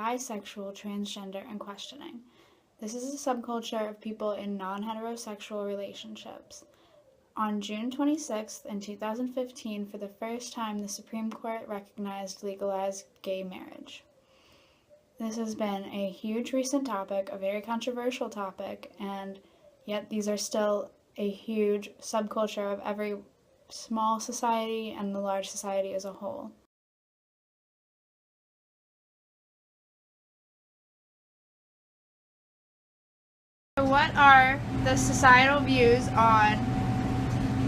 bisexual, transgender, and questioning. This is a subculture of people in non-heterosexual relationships. On June 26th in 2015, for the first time, the Supreme Court recognized legalized gay marriage. This has been a huge recent topic, a very controversial topic, and yet these are still a huge subculture of every small society and the large society as a whole. What are the societal views on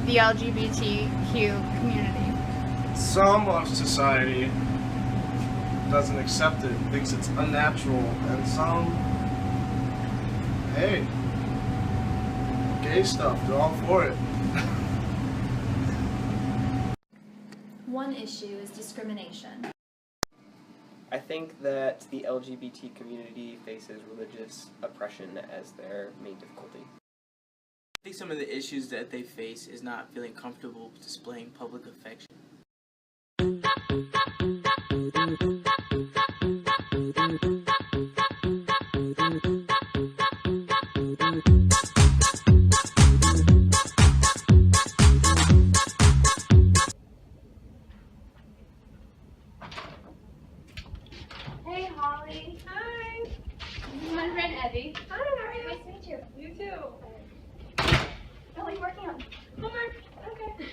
the LGBTQ community? Some of society doesn't accept it, thinks it's unnatural, and some, hey, gay stuff, they're all for it. One issue is discrimination. I think that the LGBT community faces religious oppression as their main difficulty. I think some of the issues that they face is not feeling comfortable displaying public affection. Hey, Holly. Hi. This is my friend Evie. Hi, how are you? Nice to meet you. You too. Oh, what are you working on? Homework. Okay.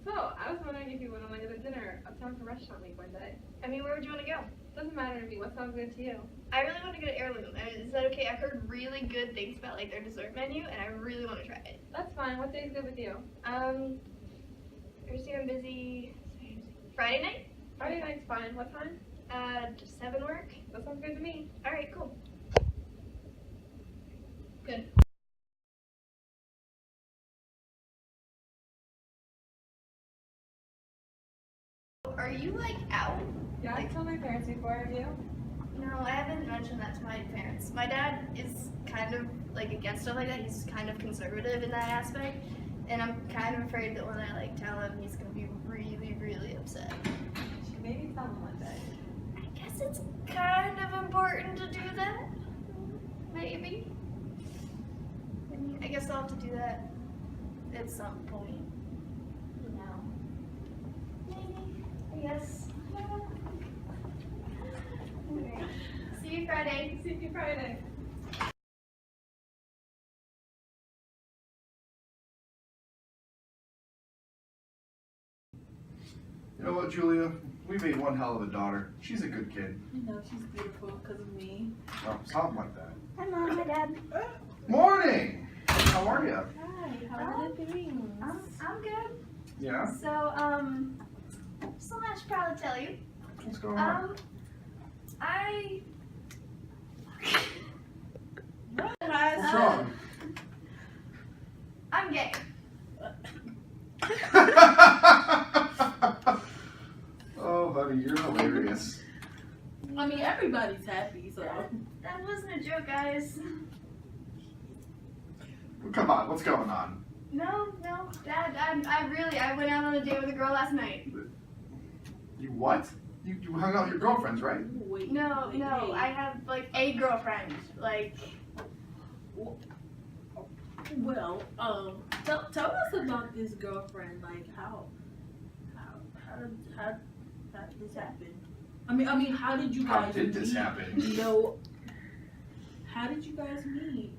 So, I was wondering if you would want to go to dinner uptown for restaurant week one day. I mean, where would you want to go? Doesn't matter to me. What sounds good to you? I really want to go to Heirloom. Is that okay? I've heard really good things about like their dessert menu, and I really want to try it. That's fine. What day is good with you? Thursday I'm busy. Friday night? Friday night's fine. What time? Does 7 work? That sounds good to me. All right, cool. Good. Are you like out? Yeah, I told my parents before. Have you? No, I haven't mentioned that to my parents. My dad is kind of like against stuff like that. He's kind of conservative in that aspect, and I'm kind of afraid that when I like tell him, he's gonna be really, really upset. Maybe tell them one day. I guess it's kind of important to do that. Maybe. I guess I'll have to do that at some point. You know. Maybe. I guess. Okay. See you Friday. See you Friday. You know what, Julia? We made one hell of a daughter. She's a good kid. I know, she's beautiful because of me. Oh, something like that. Hi, Mom. Hi, Dad. Morning! How are you? Hi, how are the things? I'm good. Yeah? So, something I should probably tell you. What's going on? What's wrong? I'm gay. Oh, honey, you're hilarious. I mean, everybody's happy, so. That wasn't a joke, guys. Come on, what's going on? No, Dad, I went out on a date with a girl last night. You what? You hung out with your girlfriends, right? Wait. No, wait. I have like a girlfriend. Like, Well, tell us about this girlfriend. Like, how did this happen? I mean, how did you guys? How did this happen? You know, how did you guys meet?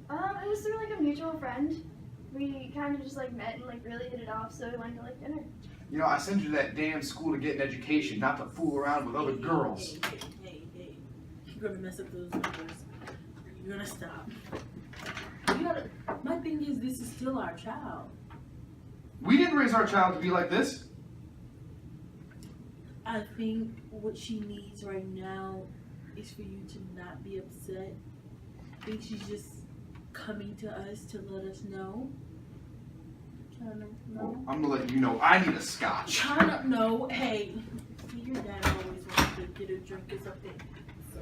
it was through like a mutual friend. We kind of just like met and like really hit it off, so we went to like dinner. You know, I sent you to that damn school to get an education, not to fool around with other girls. Hey, you're gonna mess up those numbers. You're gonna stop. You gotta. My thing is, this is still our child. We didn't raise our child to be like this. I think what she needs right now is for you to not be upset. I think she's just coming to us to let us know. No. I'm gonna let you know I need a scotch. No, hey. Your dad always wants to get a drink or something. So,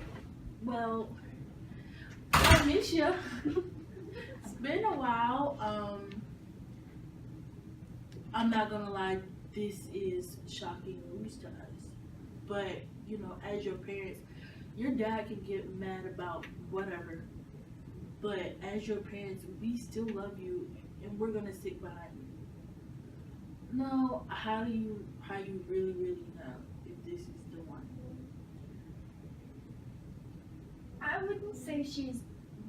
well, I miss you. It's been a while. I'm not gonna lie, this is shocking news to us. But, you know, as your parents, your dad can get mad about whatever. But as your parents, we still love you and we're gonna stick behind you. No, how you really, really know if this is the one? I wouldn't say she's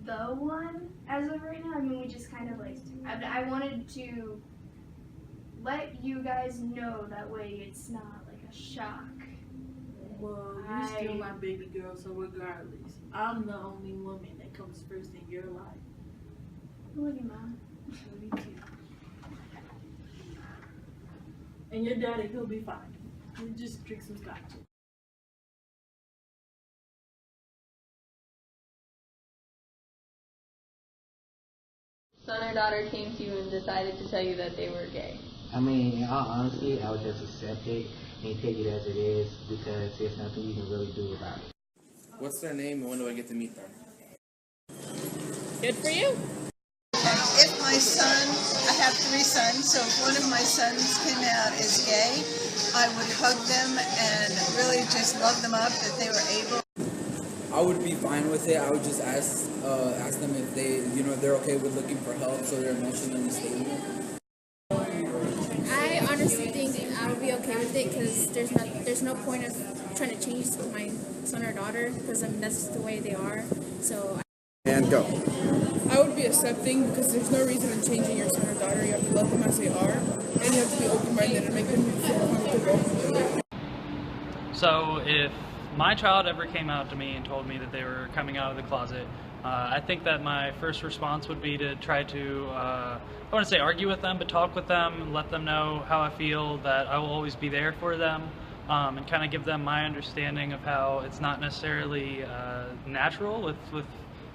the one as of right now. I mean, we just kind of like, I wanted to let you guys know that way it's not like a shock. Well, you're still my baby girl, so regardless, I'm the only woman that comes first in your life. I love you, Mom. Me too. And your daddy, he'll be fine. He'll just drink some scotch. Son or daughter came to you and decided to tell you that they were gay. I mean, in all honesty, I would just accept it and take it as it is because there's nothing you can really do about it. What's their name and when do I get to meet them? Good for you. If my son, I have 3 sons, so if one of my sons came out as gay, I would hug them and really just love them up that they were able. I would be fine with it. I would just ask them if they're okay with looking for help so they're emotionally stable. I honestly think I would be okay with it because there's no point of trying to change my son or daughter because that's the way they are. So. And go. I would be accepting because there's no reason in changing your son or daughter. You have to love them as they are, and you have to be open-minded and make them feel comfortable. So if my child ever came out to me and told me that they were coming out of the closet, I think that my first response would be to try to, I wouldn't say argue with them, but talk with them, let them know how I feel, that I will always be there for them, and kind of give them my understanding of how it's not necessarily natural with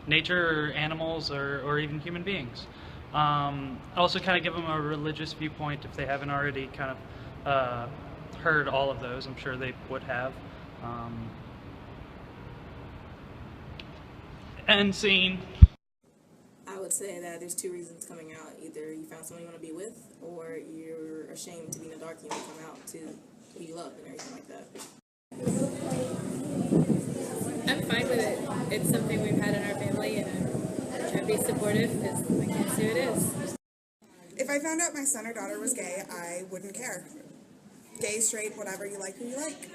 nature or animals or even human beings. Also kind of give them a religious viewpoint if they haven't already kind of heard all of those. I'm sure they would have. End scene. I would say that there's 2 reasons coming out. Either you found someone you want to be with, or you're ashamed to be in the dark and you come out to who you love and everything like that. I'm fine with it. It's something we've had in our family, and I try to be supportive because my kids do it is. If I found out my son or daughter was gay, I wouldn't care. Gay, straight, whatever, you like who you like.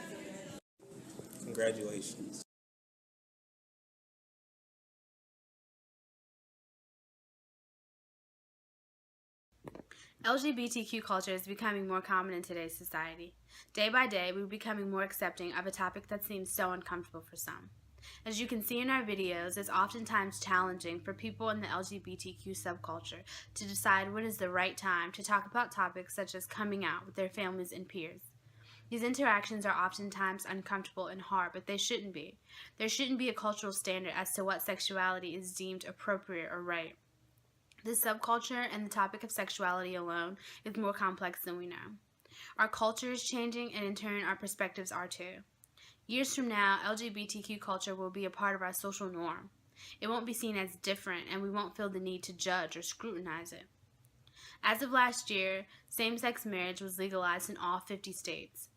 Congratulations. LGBTQ culture is becoming more common in today's society. Day by day, we're becoming more accepting of a topic that seems so uncomfortable for some. As you can see in our videos, it's oftentimes challenging for people in the LGBTQ subculture to decide when is the right time to talk about topics such as coming out with their families and peers. These interactions are oftentimes uncomfortable and hard, but they shouldn't be. There shouldn't be a cultural standard as to what sexuality is deemed appropriate or right. This subculture and the topic of sexuality alone is more complex than we know. Our culture is changing, and in turn, our perspectives are too. Years from now, LGBTQ culture will be a part of our social norm. It won't be seen as different, and we won't feel the need to judge or scrutinize it. As of last year, same-sex marriage was legalized in all 50 states.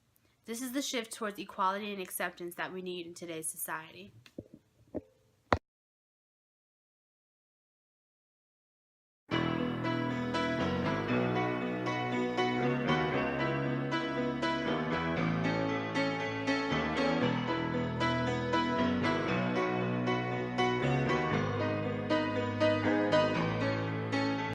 This is the shift towards equality and acceptance that we need in today's society.